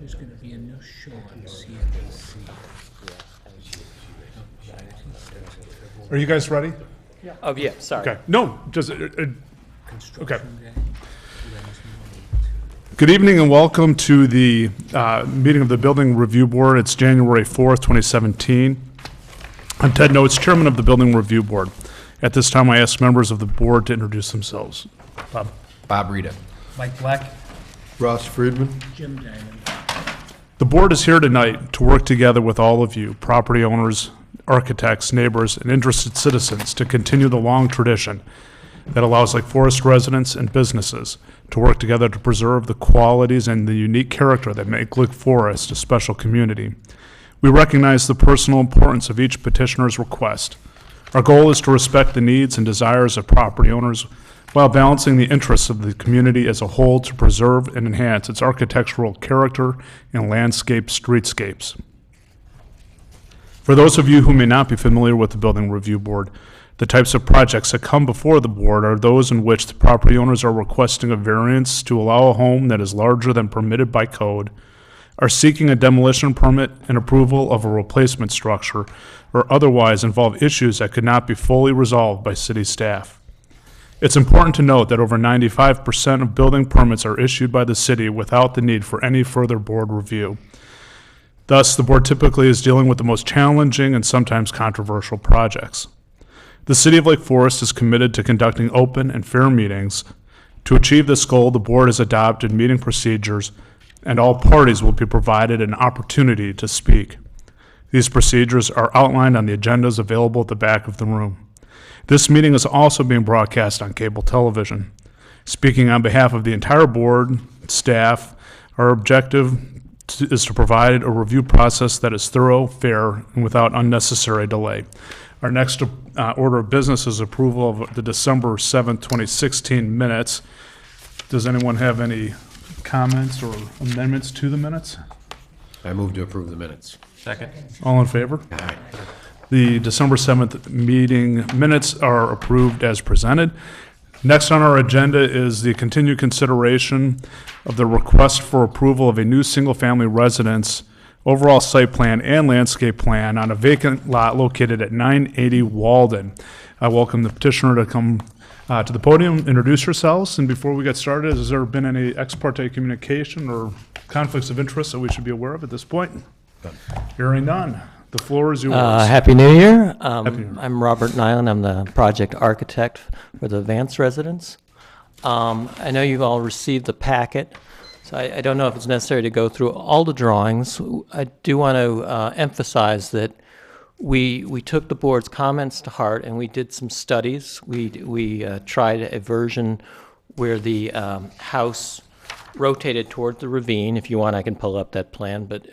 There's going to be a new show on CNBC. Are you guys ready? Oh, yeah, sorry. Okay. No, just, okay. Construction day. Good evening and welcome to the meeting of the Building Review Board. It's January 4th, 2017. I'm Ted Notes, Chairman of the Building Review Board. At this time, I ask members of the board to introduce themselves. Bob Rita. Mike Black, Ross Friedman. Jim Diamond. The board is here tonight to work together with all of you, property owners, architects, neighbors, and interested citizens to continue the long tradition that allows Lake Forest residents and businesses to work together to preserve the qualities and the unique character that make Lake Forest a special community. We recognize the personal importance of each petitioner's request. Our goal is to respect the needs and desires of property owners while balancing the interests of the community as a whole to preserve and enhance its architectural character and landscape streetscapes. For those of you who may not be familiar with the Building Review Board, the types of projects that come before the board are those in which the property owners are requesting a variance to allow a home that is larger than permitted by code, are seeking a demolition permit and approval of a replacement structure, or otherwise involve issues that could not be fully resolved by city staff. It's important to note that over 95% of building permits are issued by the city without the need for any further board review. Thus, the board typically is dealing with the most challenging and sometimes controversial projects. The City of Lake Forest is committed to conducting open and fair meetings. To achieve this goal, the board has adopted meeting procedures, and all parties will be provided an opportunity to speak. These procedures are outlined on the agendas available at the back of the room. This meeting is also being broadcast on cable television. Speaking on behalf of the entire board, staff, our objective is to provide a review process that is thorough, fair, and without unnecessary delay. Our next order of business is approval of the December 7th, 2016 minutes. Does anyone have any comments or amendments to the minutes? I move to approve the minutes. Second. All in favor? Aye. The December 7th meeting minutes are approved as presented. Next on our agenda is the continued consideration of the request for approval of a new single-family residence overall site plan and landscape plan on a vacant lot located at 980 Walden. I welcome the petitioner to come to the podium, introduce yourselves, and before we get started, has there been any ex parte communication or conflicts of interest that we should be aware of at this point? None. Hearing none. The floor is yours. Happy New Year. Happy New Year. I'm Robert Nyland. I'm the project architect for the Vance residence. I know you've all received the packet, so I don't know if it's necessary to go through all the drawings. I do want to emphasize that we took the board's comments to heart and we did some studies. We tried a version where the house rotated toward the ravine. If you want, I can pull up that plan, but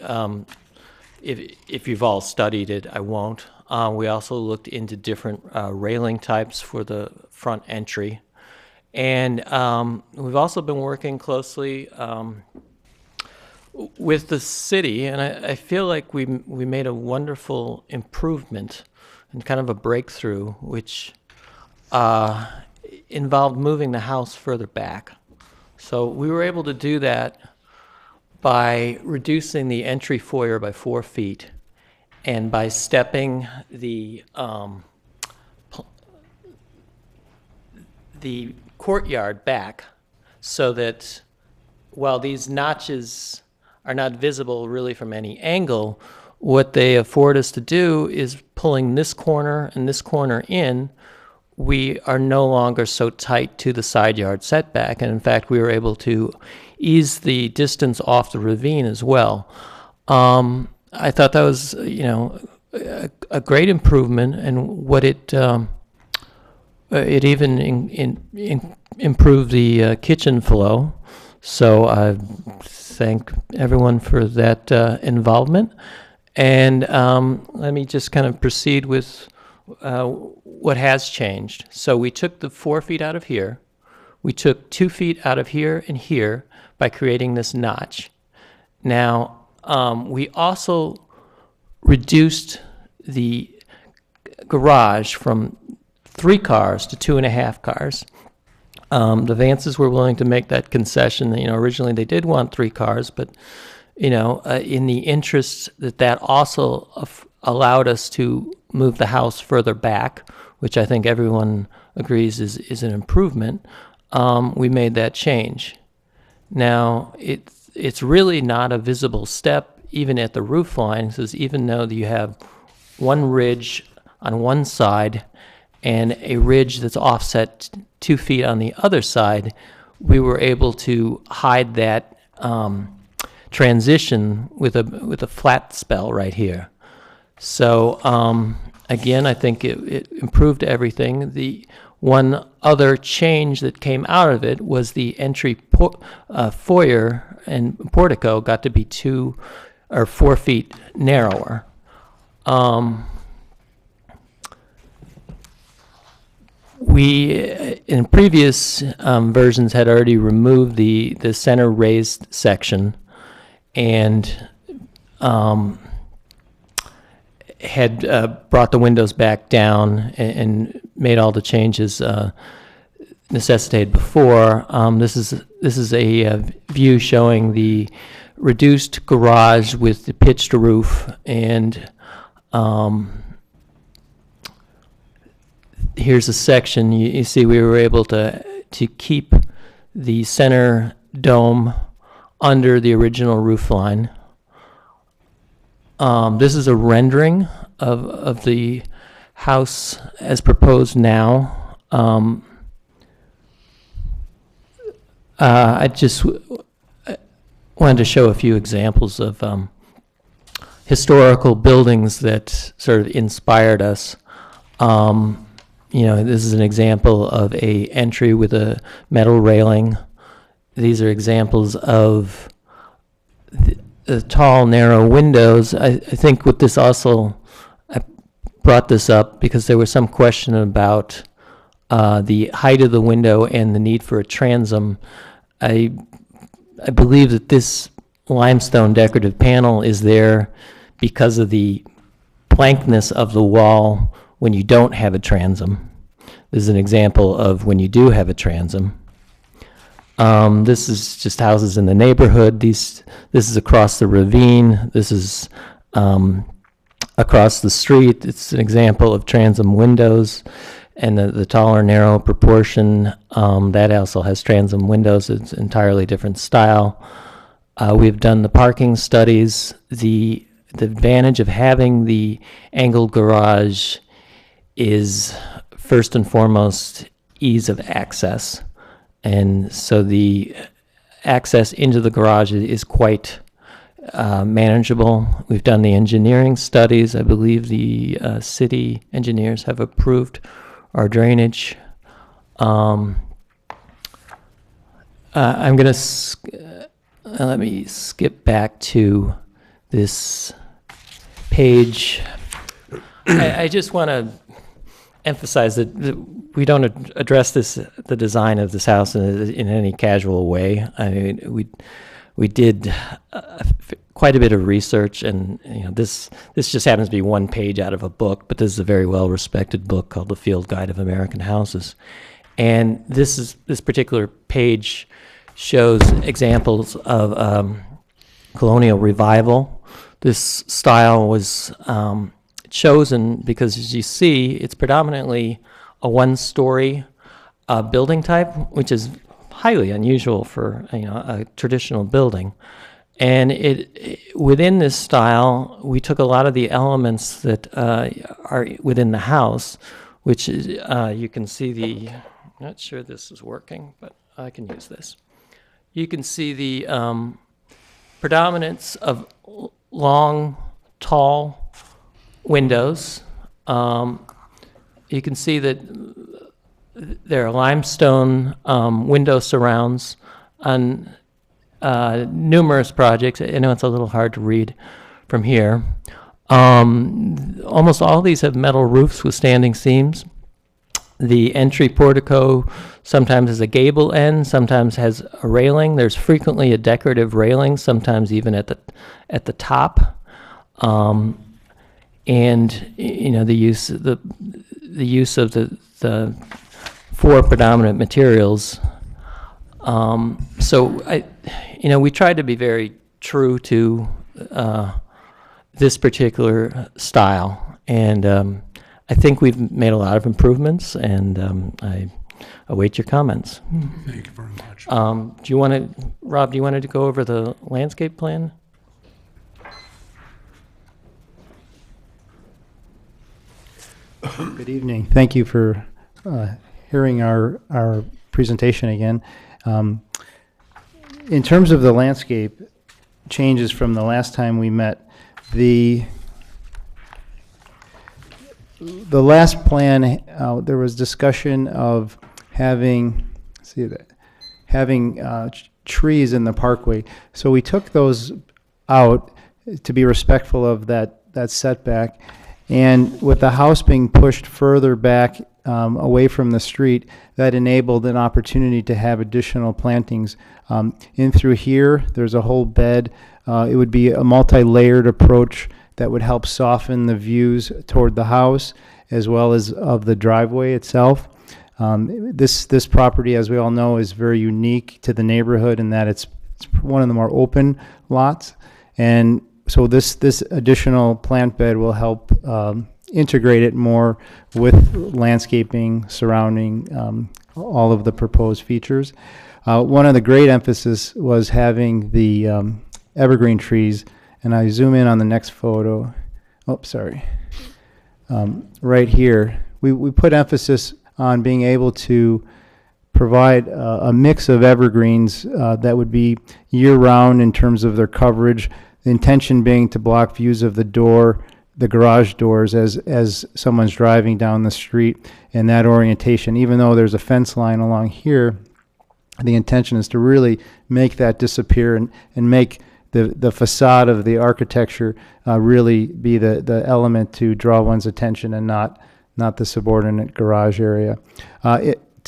if you've all studied it, I won't. We also looked into different railing types for the front entry. And we've also been working closely with the city, and I feel like we made a wonderful improvement and kind of a breakthrough, which involved moving the house further back. So we were able to do that by reducing the entry foyer by 4 feet and by stepping the courtyard back so that while these notches are not visible really from any angle, what they afford us to do is pulling this corner and this corner in, we are no longer so tight to the side yard setback, and in fact we were able to ease the distance off the ravine as well. I thought that was, a great improvement, and what it even improved the kitchen flow. So I thank everyone for that involvement. And let me just kind of proceed with what has changed. So we took the 4 feet out of here. We took 2 feet out of here and here by creating this notch. Now, we also reduced the garage from 3 cars to 2.5 cars. The Vances were willing to make that concession. Originally they did want 3 cars, but in the interest that also allowed us to move the house further back, which I think everyone agrees is an improvement, we made that change. Now, it's really not a visible step even at the roof line, because even though you have one ridge on one side and a ridge that's offset 2 feet on the other side, we were able to hide that transition with a flat spell right here. So again, I think it improved everything. The one other change that came out of it was the entry foyer and portico got to be 2 or 4 feet narrower. We, in previous versions, had already removed the center raised section and had brought the windows back down and made all the changes necessitated before. This is a view showing the reduced garage with the pitched roof, and here's a section. You see we were able to keep the center dome under the original roof line. This is a rendering of the house as proposed now. I just wanted to show a few examples of historical buildings that sort of inspired us. This is an example of a entry with a metal railing. These are examples of the tall, narrow windows. I think with this also, I brought this up because there was some question about the height of the window and the need for a transom. I believe that this limestone decorative panel is there because of the plankness of the wall when you don't have a transom. This is an example of when you do have a transom. This is just houses in the neighborhood. This is across the ravine. This is across the street. It's an example of transom windows. And the taller, narrow proportion, that also has transom windows. It's entirely different style. We've done the parking studies. The advantage of having the angled garage is first and foremost ease of access. And so the access into the garage is quite manageable. We've done the engineering studies. I believe the city engineers have approved our drainage. I'm going to let me skip back to this page. I just want to emphasize that we don't address the design of this house in any casual way. I mean, we did quite a bit of research, and this just happens to be one page out of a book, but this is a very well-respected book called The Field Guide of American Houses. And this particular page shows examples of colonial revival. This style was chosen because, as you see, it's predominantly a one-story building type, which is highly unusual for a traditional building. And within this style, we took a lot of the elements that are within the house, which is, you can see I'm not sure this is working, but I can use this. You can see the predominance of long, tall windows. You can see that there are limestone window surrounds on numerous projects. I know it's a little hard to read from here. Almost all of these have metal roofs with standing seams. The entry portico sometimes has a gable end, sometimes has a railing. There's frequently a decorative railing, sometimes even at the top. And the use of the four predominant materials. So we tried to be very true to this particular style. And I think we've made a lot of improvements, and I await your comments. Thank you very much. Do you want to, Rob, do you want to go over the landscape plan? Good evening. Thank you for hearing our presentation again. In terms of the landscape changes from the last time we met, the last plan, there was discussion of having, trees in the parkway. So we took those out to be respectful of that setback. And with the house being pushed further back away from the street, that enabled an opportunity to have additional plantings. In through here, there's a whole bed. It would be a multi-layered approach that would help soften the views toward the house as well as of the driveway itself. This property, as we all know, is very unique to the neighborhood in that it's one of the more open lots. And so this additional plant bed will help integrate it more with landscaping surrounding all of the proposed features. One of the great emphasis was having the evergreen trees, and I zoom in on the next photo. Oh, sorry. Right here, we put emphasis on being able to provide a mix of evergreens that would be year-round in terms of their coverage. The intention being to block views of the garage doors as someone's driving down the street, and that orientation. Even though there's a fence line along here, the intention is to really make that disappear and make the facade of the architecture really be the element to draw one's attention and not the subordinate garage area.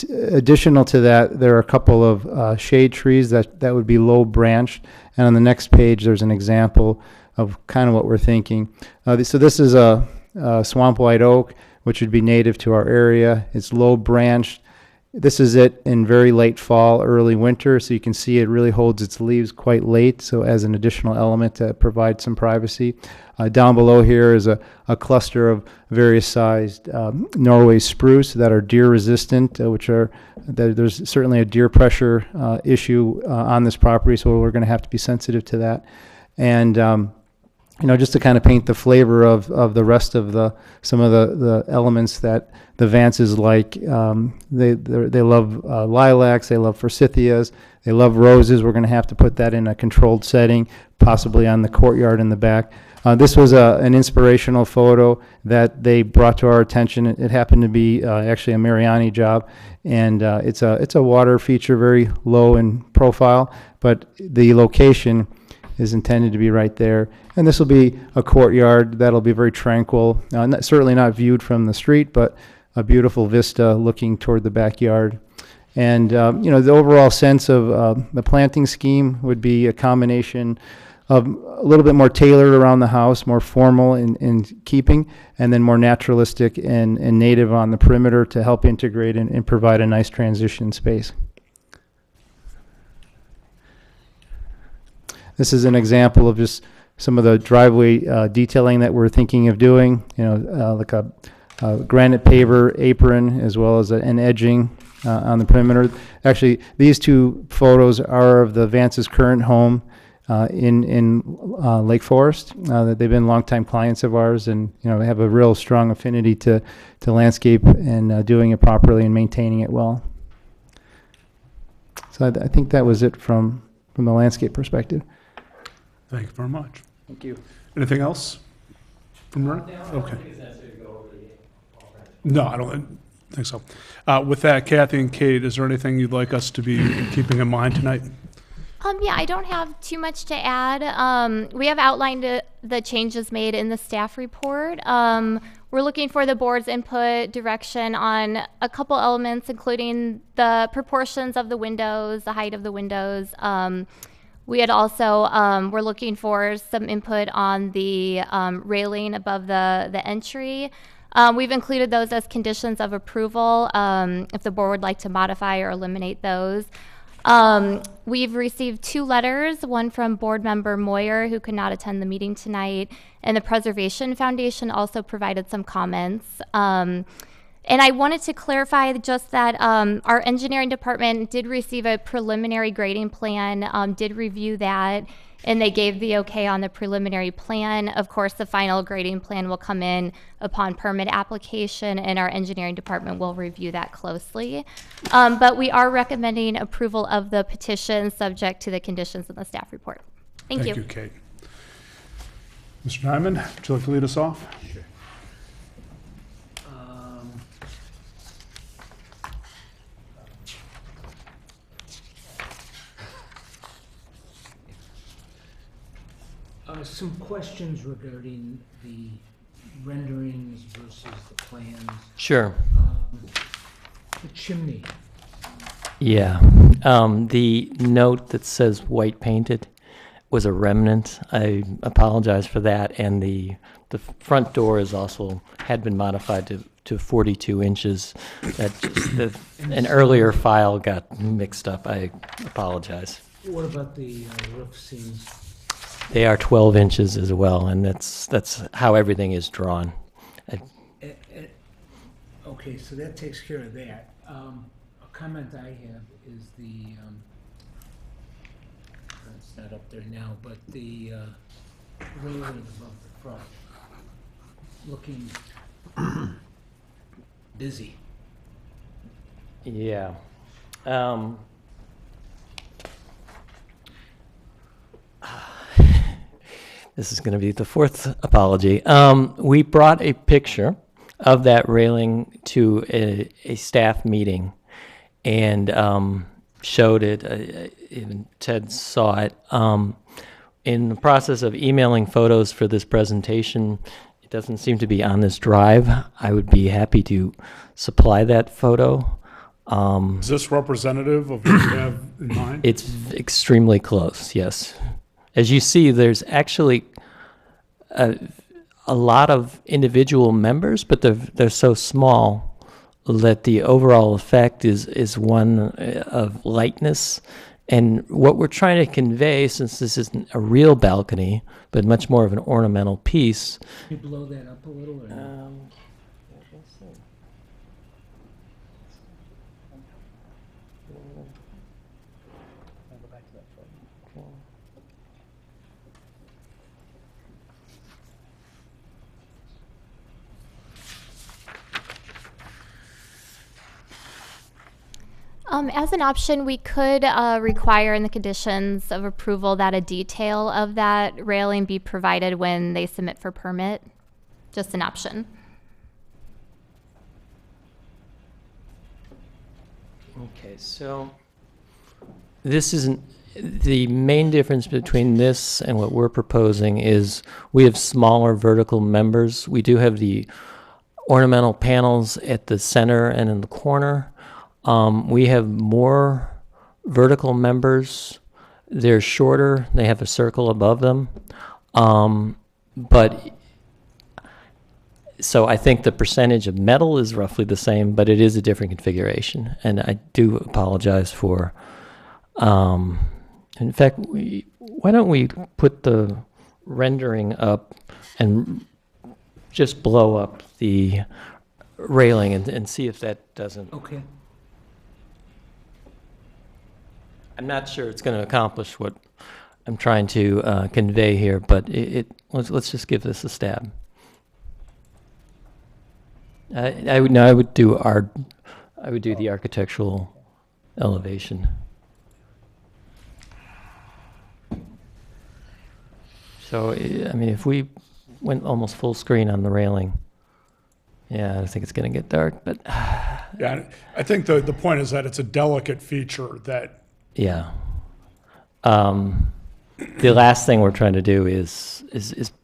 Additional to that, there are a couple of shade trees that would be low branched, and on the next page there's an example of kind of what we're thinking. So this is a swamp white oak, which would be native to our area. It's low branched. This is it in very late fall, early winter, so you can see it really holds its leaves quite late, so as an additional element to provide some privacy. Down below here is a cluster of various sized Norway spruce that are deer resistant, there's certainly a deer pressure issue on this property, so we're going to have to be sensitive to that. And just to kind of paint the flavor of the rest of some of the elements that the Vances like. They love lilacs, they love forsythias, they love roses. We're going to have to put that in a controlled setting, possibly on the courtyard in the back. This was an inspirational photo that they brought to our attention. It happened to be actually a Mariani job, and it's a water feature, very low in profile, but the location is intended to be right there. And this will be a courtyard that'll be very tranquil, certainly not viewed from the street, but a beautiful vista looking toward the backyard. And the overall sense of the planting scheme would be a combination of a little bit more tailored around the house, more formal in keeping, and then more naturalistic and native on the perimeter to help integrate and provide a nice transition space. This is an example of just some of the driveway detailing that we're thinking of doing, like a granite paver apron as well as an edging on the perimeter. Actually, these two photos are of the Vance's current home in Lake Forest. They've been longtime clients of ours, and have a real strong affinity to landscape and doing it properly and maintaining it well. So I think that was it from the landscape perspective. Thank you very much. Thank you. Anything else from Ron? Okay. No, I don't think so. With that, Kathy and Kate, is there anything you'd like us to be keeping in mind tonight? Yeah, I don't have too much to add. We have outlined the changes made in the staff report. We're looking for the board's input, direction on a couple elements, including the proportions of the windows, the height of the windows. We had also, we're looking for some input on the railing above the entry. We've included those as conditions of approval if the board would like to modify or eliminate those. We've received 2 letters, one from board member Moyer, who could not attend the meeting tonight, and the Preservation Foundation also provided some comments. And I wanted to clarify just that our engineering department did receive a preliminary grading plan, did review that, and they gave the okay on the preliminary plan. Of course, the final grading plan will come in upon permit application, and our engineering department will review that closely. But we are recommending approval of the petition subject to the conditions in the staff report. Thank you. Thank you, Kate. Mr. Nyman, would you like to lead us off? Sure. Some questions regarding the renderings versus the plans. Sure. The chimney, Yeah. The note that says white painted was a remnant. I apologize for that. And the front door is also, had been modified to 42 inches. That an earlier file got mixed up. I apologize. what about the roof seams? They are 12 inches as well, and that's how everything is drawn. Okay, so that takes care of that. A comment I have is it's not up there now, but the railing above the front, looking busy. Yeah. This is going to be the 4th apology. We brought a picture of that railing to a staff meeting and showed it. Even Ted saw it. In the process of emailing photos for this presentation, it doesn't seem to be on this drive. I would be happy to supply that photo. Is this representative of what you have in mind? It's extremely close, yes. As you see, there's actually a lot of individual members, but they're so small that the overall effect is one of lightness. And what we're trying to convey, since this isn't a real balcony, but much more of an ornamental piece. Can you blow that up a little? Or no? As an option, we could require in the conditions of approval that a detail of that railing be provided when they submit for permit. Just an option. Okay, so this isn't the main difference between this and what we're proposing is we have smaller vertical members. We do have the ornamental panels at the center and in the corner. We have more vertical members. They're shorter. They have a circle above them. But so I think the percentage of metal is roughly the same, but it is a different configuration. And I do apologize for, in fact, why don't we put the rendering up and just blow up the railing and see if that doesn't. Okay. I'm not sure it's going to accomplish what I'm trying to convey here, but let's just give this a stab. I would do the architectural elevation. So I mean, if we went almost full screen on the railing, yeah, I think it's going to get dark. But Yeah, I think the point is that it's a delicate feature that. yeah. The last thing we're trying to do is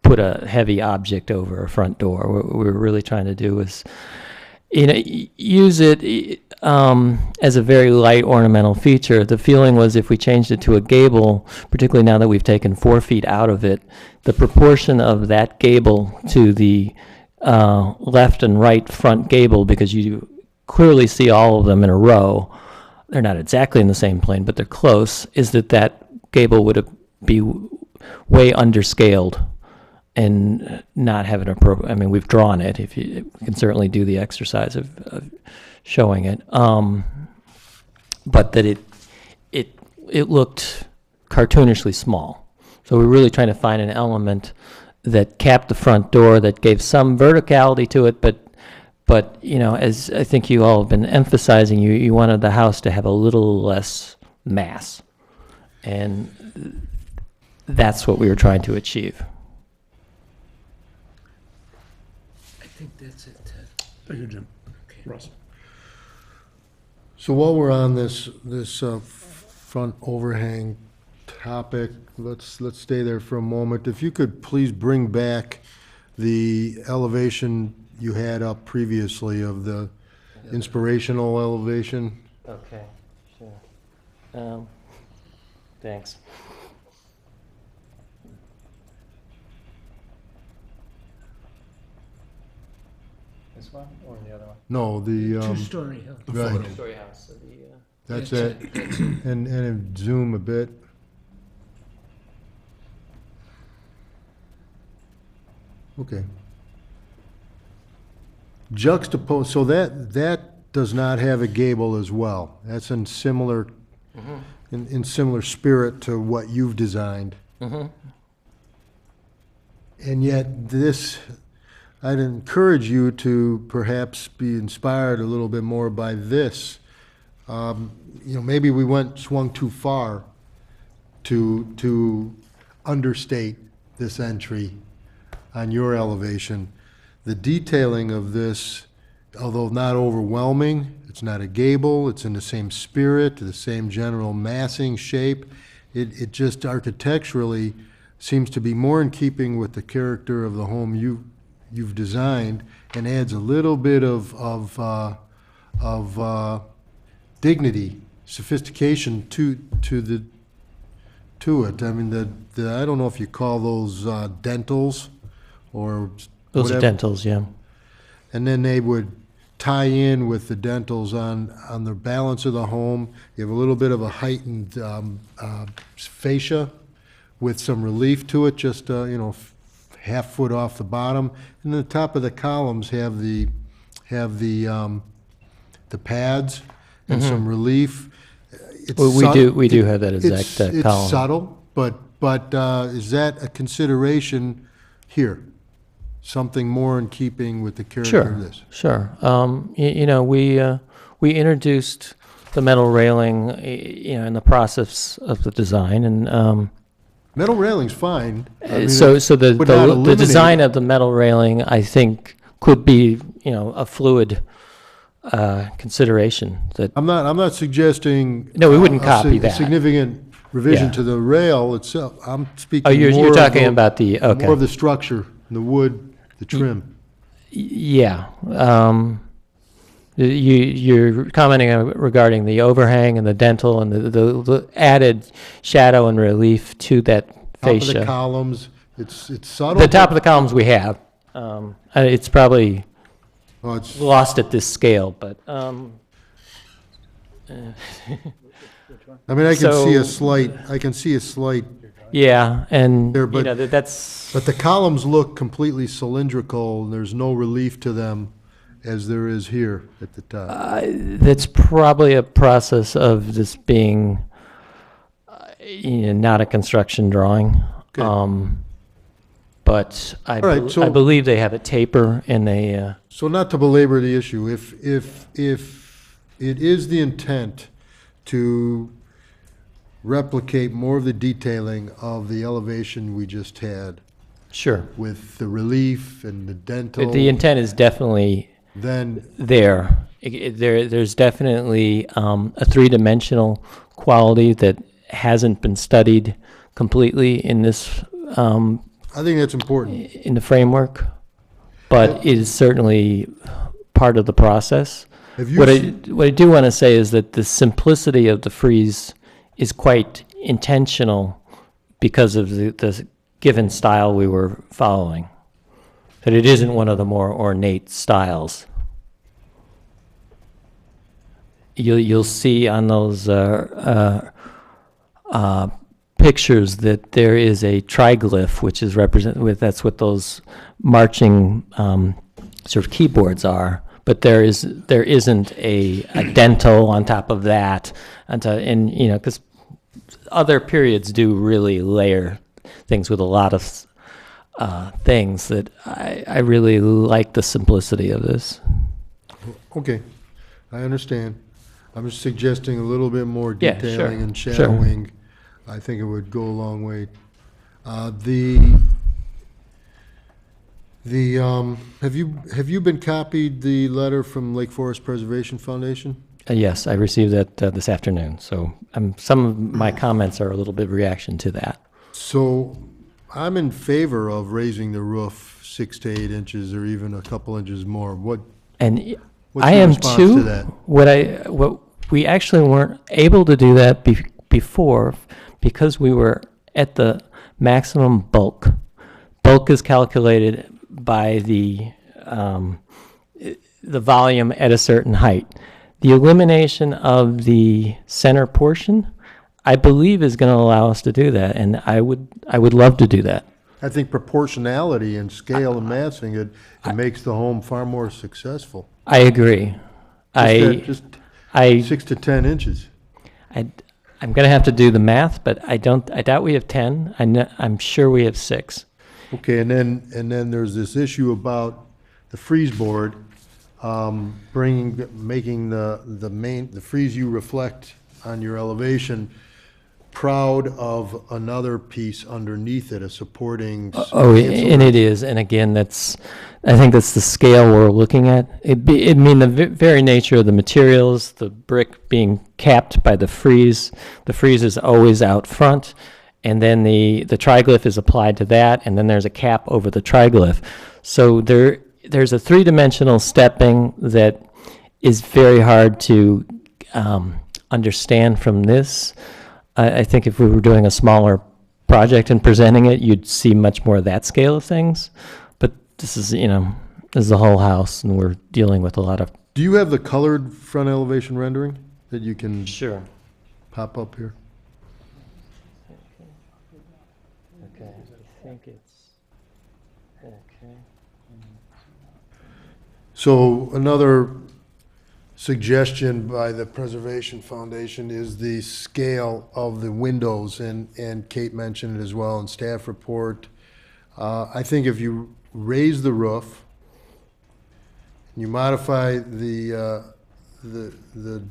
put a heavy object over a front door. What we're really trying to do is, use it as a very light ornamental feature. The feeling was if we changed it to a gable, particularly now that we've taken 4 feet out of it, the proportion of that gable to the left and right front gable, because you clearly see all of them in a row, they're not exactly in the same plane, but they're close, is that that gable would be way underscaled and not have an appropriate, I mean, we've drawn it, if you we can certainly do the exercise of showing it. But that it looked cartoonishly small. So we're really trying to find an element that capped the front door, that gave some verticality to it, but you know, as I think you all have been emphasizing, you wanted the house to have a little less mass. And that's what we were trying to achieve. I think that's it, Ted. Thank you, Jim. Okay. Russ? So while we're on this front overhang topic, let's stay there for a moment. If you could please bring back the elevation you had up previously of the inspirational elevation. Okay, sure. Thanks. This one or the other one? No, the, Two-story house. right, Story house. So that's it. And zoom a bit. Okay. Juxtapose, so that does not have a gable as well. That's in similar, in similar spirit to what you've designed. And yet this, I'd encourage you to perhaps be inspired a little bit more by this. You know, maybe we swung too far to understate this entry on your elevation. The detailing of this, although not overwhelming, it's not a gable, it's in the same spirit, the same general massing shape. It just architecturally seems to be more in keeping with the character of the home you've designed, and adds a little bit of dignity, sophistication to it. I mean, I don't know if you call those dentals or those are whatever. dentals, yeah. And then they would tie in with the dentals on the balance of the home. You have a little bit of a heightened fascia with some relief to it, just you know, half foot off the bottom. And the top of the columns have the pads and some relief. It's Well, we do have that it's exact column. It's subtle, but is that a consideration here? Something more in keeping with the character of this? Sure. You know, we introduced the metal railing, you know, in the process of the design, and Metal railing's fine. I mean, so it would not the eliminate design it. of the metal railing, I think, could be, you know, a fluid consideration. That I'm not suggesting. No, we wouldn't a copy that. Significant revision Yeah. to the rail itself. I'm speaking oh, you're more of talking about the okay. more of the structure, the wood, the trim. Yeah. You're commenting regarding the overhang and the dental and the added shadow and relief to that Top of fascia. the columns, it's subtle. The top of the columns we have. It's probably Oh, it's, lost at this scale, but I mean, I can see a slight, yeah, and There, you but- know that's but the columns look completely cylindrical, and there's no relief to them as there is here at the top. that's probably a process of this being you know, not a construction drawing. Okay. But I right, so- believe they have a taper and a So not to belabor the issue, if it is the intent to replicate more of the detailing of the elevation we just had sure. with the relief and the dental, The intent is definitely then there. There's definitely a three-dimensional quality that hasn't been studied completely in this I think that's important. in the framework, but it is certainly part of the process. Have you What se- I do want to say is that the simplicity of the frieze is quite intentional because of the given style we were following. That it isn't one of the more ornate styles. you'll see on those pictures that there is a triglyph, which is that's what those marching sort of keyboards are. But there isn't a dental on top of that, and you know, because other periods do really layer things with a lot of things that I really like the simplicity of this. Okay, I understand. I'm just suggesting a little bit more Yeah, sure, detailing and sure. shadowing. I think it would go a long way. Have you been copied the letter from Lake Forest Preservation Foundation? Yes, I received that this afternoon. So some of my comments are a little bit reaction to that. So I'm in favor of raising the roof 6 to 8 inches or even a couple inches more. And What's I your am response too. to that? What we actually weren't able to do that before because we were at the maximum bulk. Bulk is calculated by the volume at a certain height. The elimination of the center portion, I believe, is going to allow us to do that, and I would love to do that. I think proportionality and scale and massing it makes the home far more successful. I agree. Just 6 to 10 inches. I'm going to have to do the math, but I doubt we have 10. I'm sure we have 6. Okay, and then there's this issue about the freeze board, making the freeze you reflect on your elevation proud of another piece underneath it, a supporting. And it is, and again, I think that's the scale we're looking at. The very nature of the materials, the brick being capped by the frieze. The frieze is always out front, and then the triglyph is applied to that, and then there's a cap over the triglyph. So there's a three-dimensional stepping that is very hard to understand from this. I think if we were doing a smaller project and presenting it, you'd see much more of that scale of things. But this is the whole house, and we're dealing with a lot of. Do you have the colored front elevation rendering that you can Sure. pop up here? Okay, I think it's okay. So another suggestion by the Preservation Foundation is the scale of the windows, and Kate mentioned it as well in staff report. I think if you raise the roof, you modify the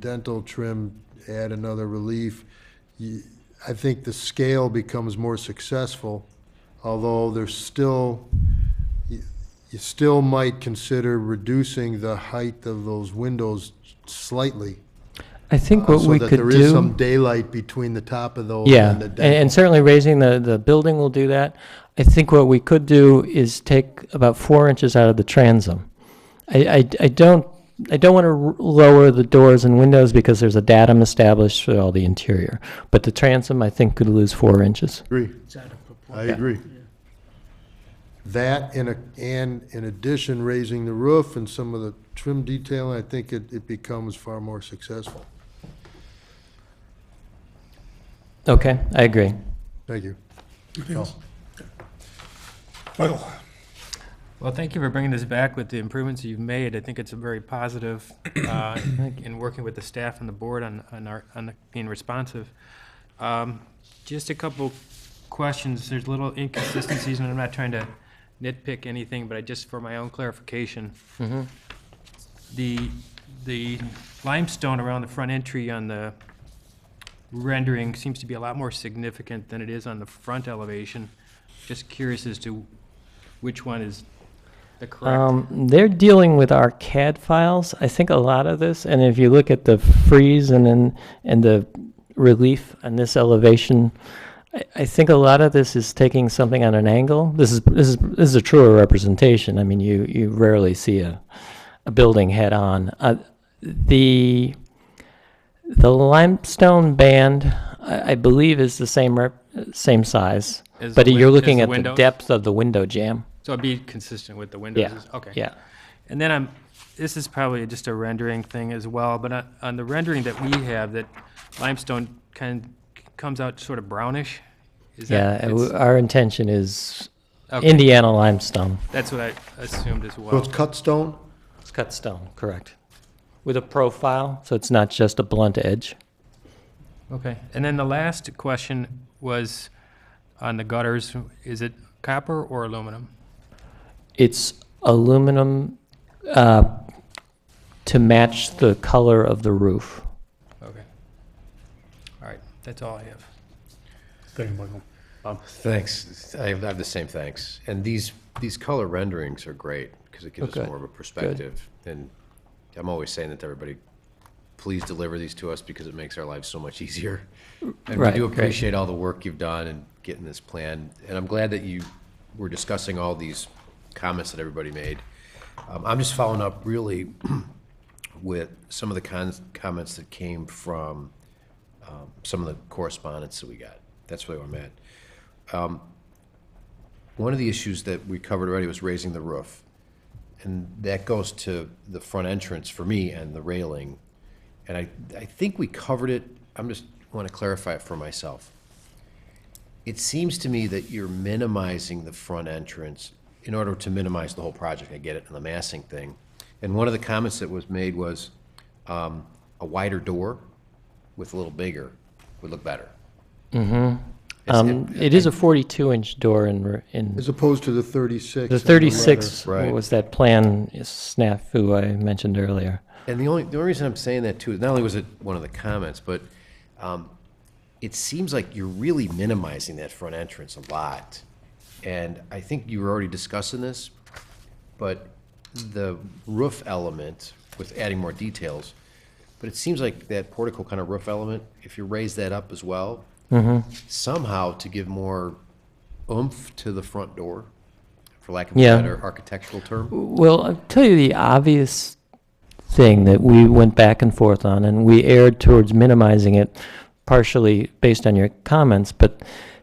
dental trim, add another relief, I think the scale becomes more successful, although there's still, you still might consider reducing the height of those windows slightly. I think what we could So that there is some do, daylight between the top of those yeah, and the and dental. certainly raising the building will do that. I think what we could do is take about 4 inches out of the transom. I don't want to lower the doors and windows because there's a datum established for all the interior. But the transom, I think, could lose 4 inches. Agree, It's out of proportion. I agree. That and in addition, raising the roof and some of the trim detailing, I think it becomes far more successful. Okay, I agree. Thank you. Michael? Well, thank you for bringing this back with the improvements you've made. I think it's a very positive in working with the staff and the board on being responsive. Just a couple questions. There's little inconsistencies, and I'm not trying to nitpick anything, but just for my own clarification. The limestone around the front entry on the rendering seems to be a lot more significant than it is on the front elevation. Just curious as to which one is the correct. They're dealing with our CAD files. I think a lot of this, and if you look at the frieze and the relief on this elevation, I think a lot of this is taking something on an angle. This is a truer representation. I mean, you rarely see a building head on. The limestone band, I believe, is the same size, As but the you're win- looking as at the the windows? depth of the window jamb. So it'd be consistent with the windows? Yeah. Okay. Yeah. And then this is probably just a rendering thing as well, but on the rendering that we have, that limestone kind of comes out sort of brownish. Is Yeah, that, it's- our intention is okay, Indiana limestone. that's what I assumed as So well. it's cut stone? It's cut stone, correct. With a profile, so it's not just a blunt edge. Okay, and then the last question was on the gutters. Is it copper or aluminum? It's aluminum to match the color of the roof. Okay. All right, that's all I have. Thank you, Michael. Bob? Thanks. I have the same thanks. And these color renderings are great because it gives Okay, us more of a perspective. And I'm always saying that to everybody, please deliver these to us because it makes our lives so much easier. And Right, we do great. appreciate all the work you've done in getting this plan. And I'm glad that you were discussing all these comments that everybody made. I'm just following up really with some of the comments that came from some of the correspondence that we got. That's really where I'm at. One of the issues that we covered already was raising the roof. And that goes to the front entrance for me and the railing. And I think we covered it. I'm just want to clarify it for myself. It seems to me that you're minimizing the front entrance in order to minimize the whole project. I get it in the massing thing. And one of the comments that was made was a wider door with a little bigger would look better. It is a 42-inch door in As opposed to the 36? the on 36 Right. was that plan snafu I mentioned earlier. And the only reason I'm saying that too is not only was it one of the comments, but it seems like you're really minimizing that front entrance a lot. And I think you were already discussing this, but the roof element with adding more details, but it seems like that portico kind of roof element, if you raise that up as well, somehow to give more oomph to the front door, for lack of a Yeah. better architectural term. Well, I'll tell you the obvious thing that we went back and forth on, and we erred towards minimizing it, partially based on your comments, but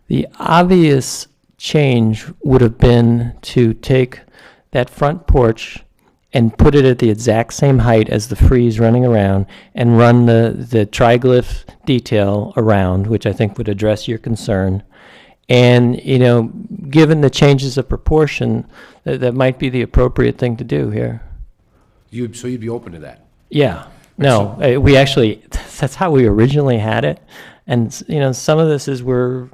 the obvious change would have been to take that front porch and put it at the exact same height as the frieze running around and run the triglyph detail around, which I think would address your concern. And, you know, given the changes of proportion, that might be the appropriate thing to do here. So you'd be open to that? Yeah, no, we actually, that's how we originally had it. And, you know, some of this is we're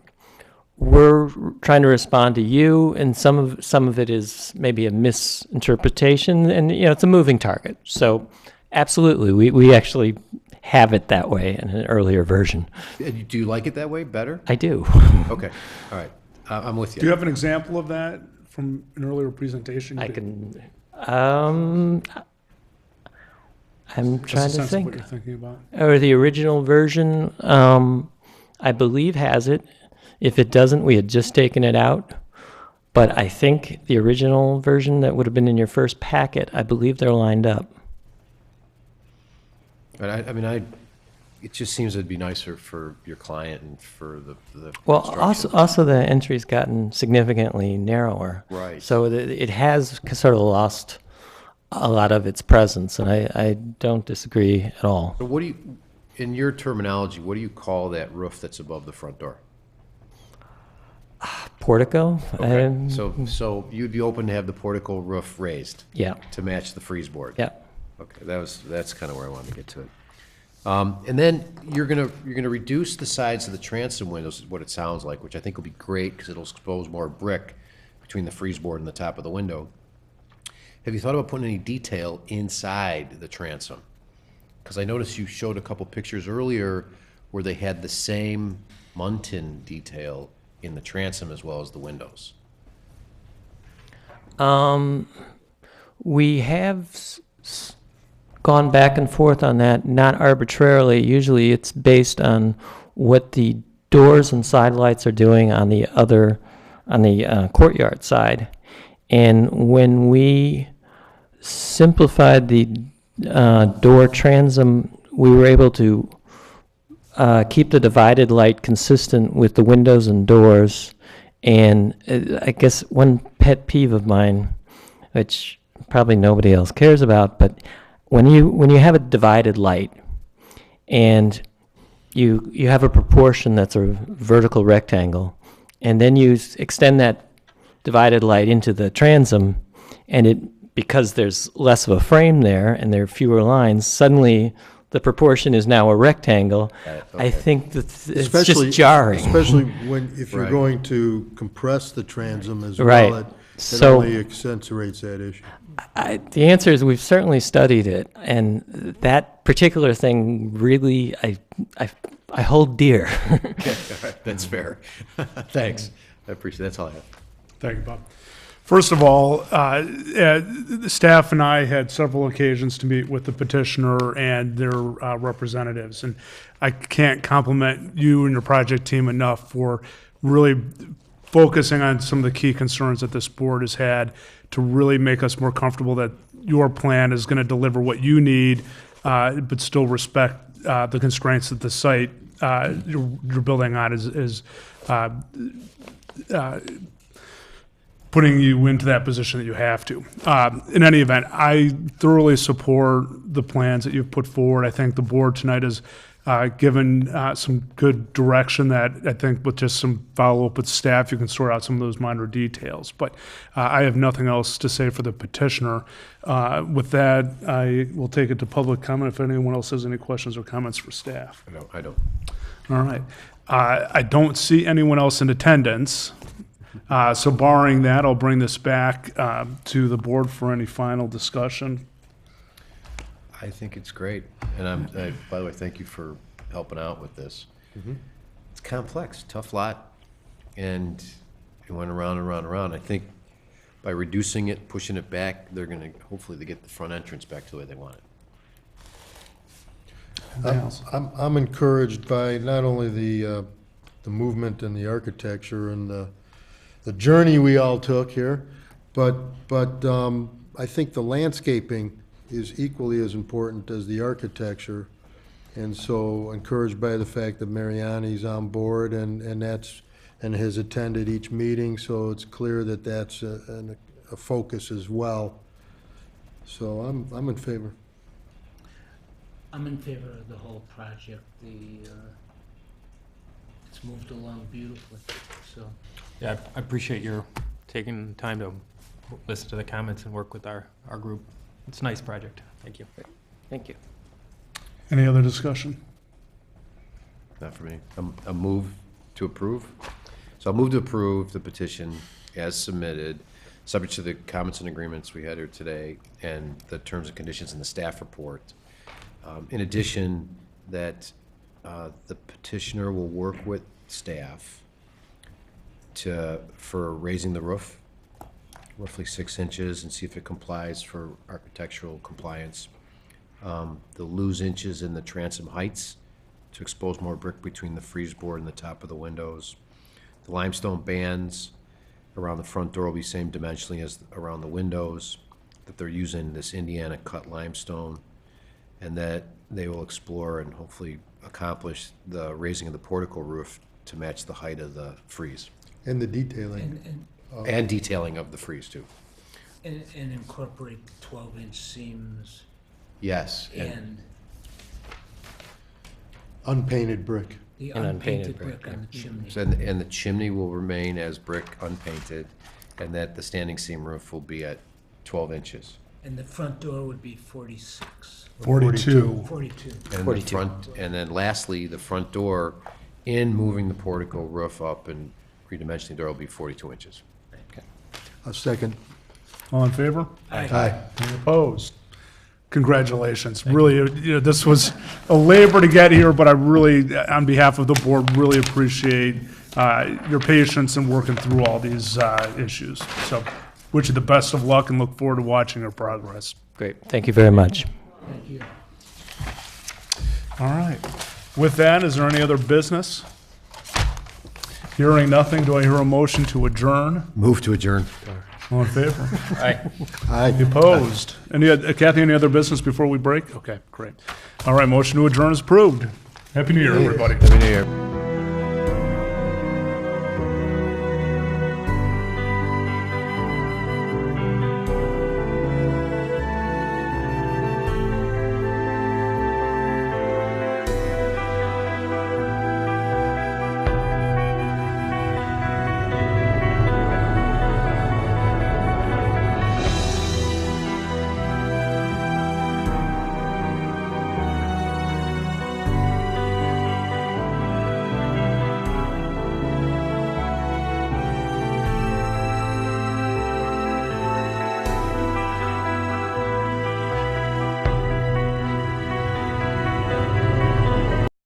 trying to respond to you, and some of it is maybe a misinterpretation, and, you know, it's a moving target. So absolutely, we actually have it that way in an earlier version. Do you like it that way better? I do. Okay, all right. I'm with you. Do you have an example of that from an earlier presentation? I can, I'm Just a trying to sense of think. what you're thinking about. Or the original version, I believe has it. If it doesn't, we had just taken it out. But I think the original version that would have been in your first packet, I believe they're lined up. But it just seems it'd be nicer for your client and for the Well, construction. also the entry's gotten significantly narrower. Right. So it has sort of lost a lot of its presence, and I don't disagree at all. So what do you, in your terminology, what do you call that roof that's above the front door? Portico? Okay. So you'd be open to have the portico roof raised Yeah, to match the frieze board? yeah. Okay, that's kind of where I wanted to get to it. And then you're gonna reduce the sides of the transom windows, is what it sounds like, which I think will be great because it'll expose more brick between the frieze board and the top of the window. Have you thought about putting any detail inside the transom? Because I noticed you showed a couple pictures earlier where they had the same muntin detail in the transom as well as the windows. We have gone back and forth on that, not arbitrarily. Usually it's based on what the doors and side lights are doing on the courtyard side. And when we simplified the door transom, we were able to keep the divided light consistent with the windows and doors. And I guess one pet peeve of mine, which probably nobody else cares about, but when you have a divided light and you have a proportion that's a vertical rectangle, and then you extend that divided light into the transom, and because there's less of a frame there and there are fewer lines, suddenly the proportion is now a rectangle. I think that it's just jarring. Especially if you're Right. going to compress the transom as Right. well, it So- only accentuates that issue. The answer is we've certainly studied it, and that particular thing really I hold dear. That's fair. Thanks. I appreciate, that's all I have. Thank you, Bob. First of all, the staff and I had several occasions to meet with the petitioner and their representatives, and I can't compliment you and your project team enough for really focusing on some of the key concerns that this board has had to really make us more comfortable that your plan is going to deliver what you need, but still respect the constraints that the site you're building on is putting you into that position that you have to. In any event, I thoroughly support the plans that you've put forward. I think the board tonight has given some good direction that I think with just some follow-up with staff, you can sort out some of those minor details. But I have nothing else to say for the petitioner. With that, I will take it to public comment if anyone else has any questions or comments for staff. I don't. All right. I don't see anyone else in attendance. So barring that, I'll bring this back to the board for any final discussion. I think it's great. And by the way, thank you for helping out with this. It's complex, tough lot, and it went around and around and around. I think by reducing it, pushing it back, they're going to, hopefully, they get the front entrance back to the way they want it. I'm encouraged by not only the movement and the architecture and the journey we all took here, but I think the landscaping is equally as important as the architecture. And so encouraged by the fact that Mariani's on board and has attended each meeting, so it's clear that that's a focus as well. So I'm in favor. I'm in favor of the whole project. It's moved along beautifully, so. Yeah, I appreciate your taking the time to listen to the comments and work with our group. It's a nice project. Thank you. Thank you. Any other discussion? Not for me. A move to approve. So I'll move to approve the petition as submitted, subject to the comments and agreements we had here today and the terms and conditions in the staff report. In addition, that the petitioner will work with staff for raising the roof roughly 6 inches and see if it complies for architectural compliance. They'll lose inches in the transom heights to expose more brick between the frieze board and the top of the windows. The limestone bands around the front door will be same dimensionally as around the windows, that they're using this Indiana cut limestone, and that they will explore and hopefully accomplish the raising of the portico roof to match the height of the frieze. And the detailing. And detailing of the frieze too. And incorporate 12-inch seams Yes. and Unpainted brick. the And unpainted unpainted brick brick, on the chimney. And the chimney will remain as brick unpainted, and that the standing seam roof will be at 12 inches. And the front door would be 46, 42. 42. And the front, and then lastly, the front door, in moving the portico roof up and redimensioning the door will be 42 inches. A second. All in favor? Aye. Any opposed? Congratulations. Really, this was a labor to get here, but I really, on behalf of the board, really appreciate your patience in working through all these issues. So wish you the best of luck and look forward to watching your progress. Great. Thank you very much. Thank you. All right. With that, is there any other business? Hearing nothing, do I hear a motion to adjourn? Move to adjourn. All in favor? Aye. Any opposed? Kathy, any other business before we break? Okay, great. All right, motion to adjourn is approved. Happy New Year, everybody. Happy New Year.